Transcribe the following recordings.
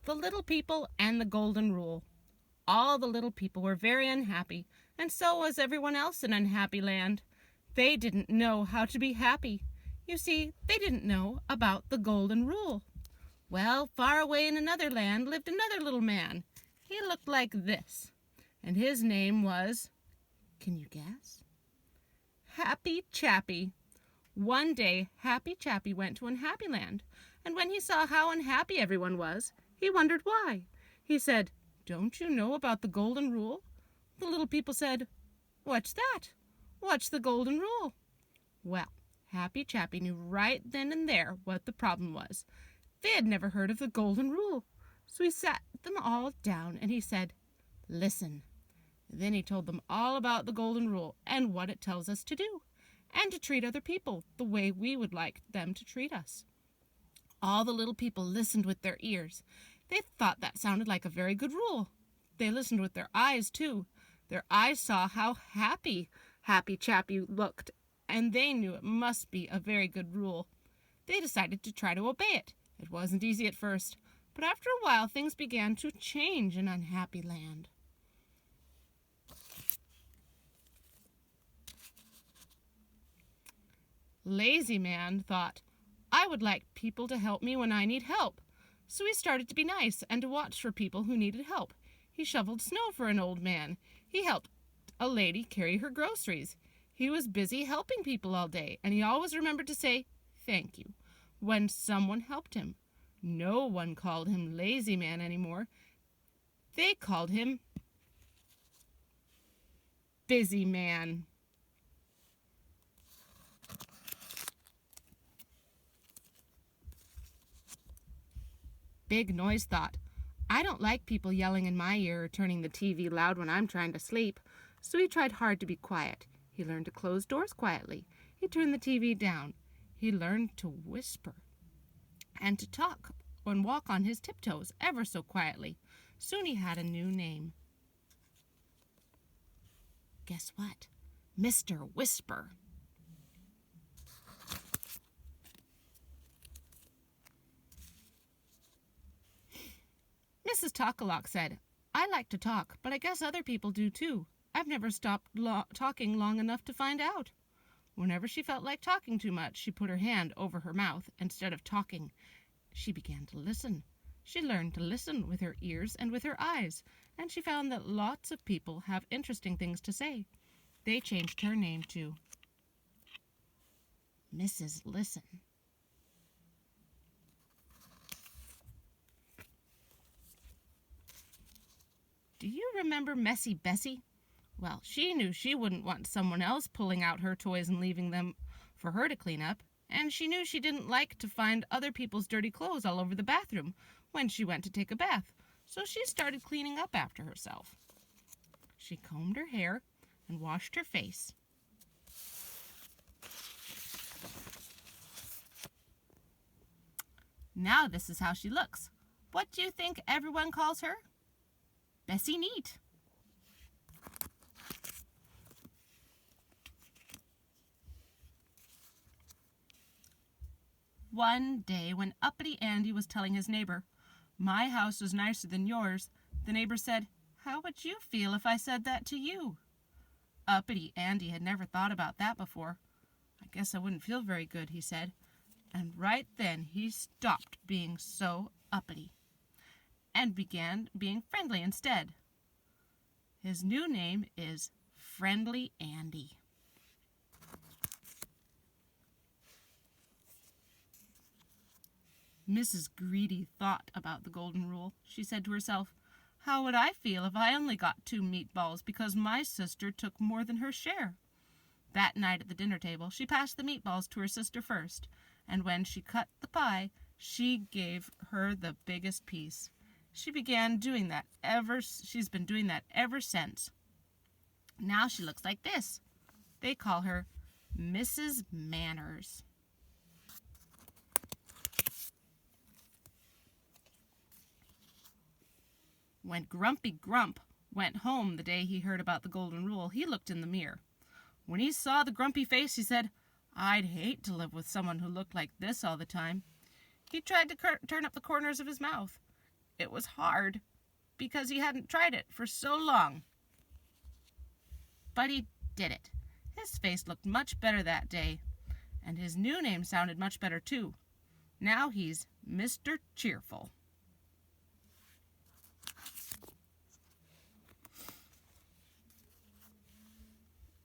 The Little People and the Golden Rule. All the little people were very unhappy, and so was everyone else in Unhappy Land. They didn't know how to be happy. You see, they didn't know about the Golden Rule. Well, far away in another land lived another little man. He looked like this, and his name was, can you guess? Happy Chappy. One day, Happy Chappy went to Unhappy Land, and when he saw how unhappy everyone was, he wondered why. He said, "Don't you know about the Golden Rule?" The little people said, "What's that? What's the Golden Rule?" Well, Happy Chappy knew right then and there what the problem was. They had never heard of the Golden Rule. So he sat them all down and he said, "Listen." Then he told them all about the Golden Rule and what it tells us to do, and to treat other people the way we would like them to treat us. All the little people listened with their ears. They thought that sounded like a very good rule. They listened with their eyes, too. Their eyes saw how happy Happy Chappy looked, and they knew it must be a very good rule. They decided to try to obey it. It wasn't easy at first, but after a while things began to change in Unhappy Land. Lazy Man thought, "I would like people to help me when I need help." So he started to be nice and to watch for people who needed help. He shoveled snow for an old man. He helped a lady carry her groceries. He was busy helping people all day, and he always remembered to say thank you when someone helped him. No one called him Lazy Man anymore. They called him Busy Man. Big Noise thought, "I don't like people yelling in my ear or turning the TV loud when I'm trying to sleep." So he tried hard to be quiet. He learned to close doors quietly. He turned the TV down. He learned to whisper and to talk and walk on his tiptoes ever so quietly. Soon he had a new name. Guess what? Mr. Whisper. Mrs. Talkalock said, "I like to talk, but I guess other people do too. I've never stopped talking long enough to find out." Whenever she felt like talking too much, she put her hand over her mouth. Instead of talking, she began to listen. She learned to listen with her ears and with her eyes, and she found that lots of people have interesting things to say. They changed her name to Mrs. Listen. Do you remember Messy Bessie? Well, she knew she wouldn't want someone else pulling out her toys and leaving them for her to clean up, and she knew she didn't like to find other people's dirty clothes all over the bathroom when she went to take a bath, so she started cleaning up after herself. She combed her hair and washed her face. Now this is how she looks. What do you think everyone calls her? Bessie Neat. One day when Uppity Andy was telling his neighbor, "My house is nicer than yours," the neighbor said, "How would you feel if I said that to you?" Uppity Andy had never thought about that before. "I guess I wouldn't feel very good," he said. And right then he stopped being so uppity and began being friendly instead. His new name is Friendly Andy. Mrs. Greedy thought about the Golden Rule. She said to herself, "How would I feel if I only got 2 meatballs because my sister took more than her share?" That night at the dinner table, she passed the meatballs to her sister first, and when she cut the pie, she gave her the biggest piece. She's been doing that ever since. Now she looks like this. They call her Mrs. Manners. When Grumpy Grump went home the day he heard about the Golden Rule, he looked in the mirror. When he saw the grumpy face, he said, "I'd hate to live with someone who looked like this all the time." He tried to turn up the corners of his mouth. it was hard because he hadn't tried it for so long. But he did it. His face looked much better that day, and his new name sounded much better too. Now he's Mr. Cheerful.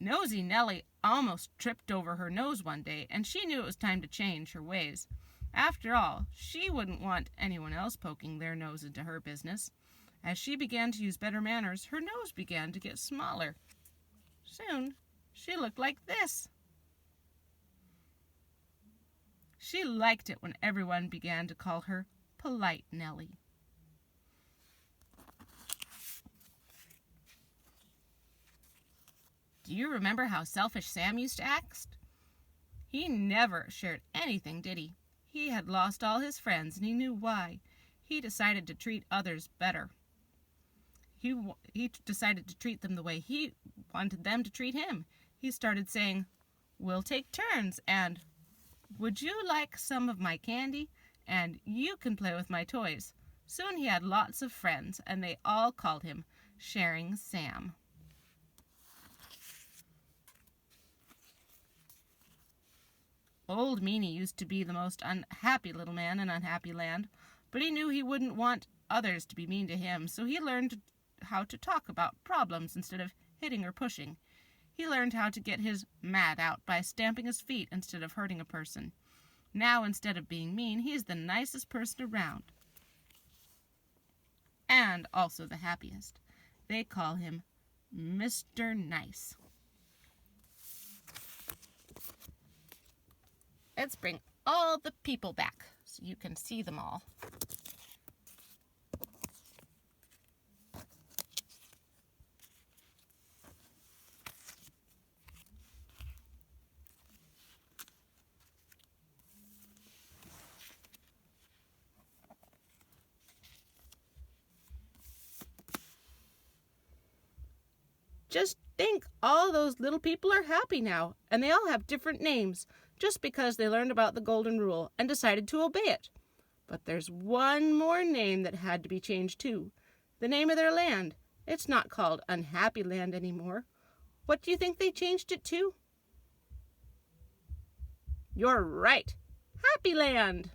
Nosy Nellie almost tripped over her nose one day, and she knew it was time to change her ways. After all, she wouldn't want anyone else poking their nose into her business. As she began to use better manners, her nose began to get smaller. Soon, she looked like this. She liked it when everyone began to call her Polite Nellie. Do you remember how selfish Sam used to act? He never shared anything, did he? He had lost all his friends, and he knew why. He decided to treat others better. He decided to treat them the way he wanted them to treat him. He started saying, "We'll take turns," and "Would you like some of my candy?" and "You can play with my toys." Soon he had lots of friends, and they all called him Sharing Sam. Old Meanie used to be the most unhappy little man in Unhappy Land, but he knew he wouldn't want others to be mean to him, so he learned how to talk about problems instead of hitting or pushing. He learned how to get his mad out by stamping his feet instead of hurting a person. Now, instead of being mean, he's the nicest person around. And also the happiest. They call him Mr. Nice. Let's bring all the people back so you can see them all. Just think, all those little people are happy now, and they all have different names, just because they learned about the Golden Rule and decided to obey it. But there's one more name that had to be changed too. The name of their land. It's not called Unhappy Land anymore. What do you think they changed it to? You're right. Happy Land!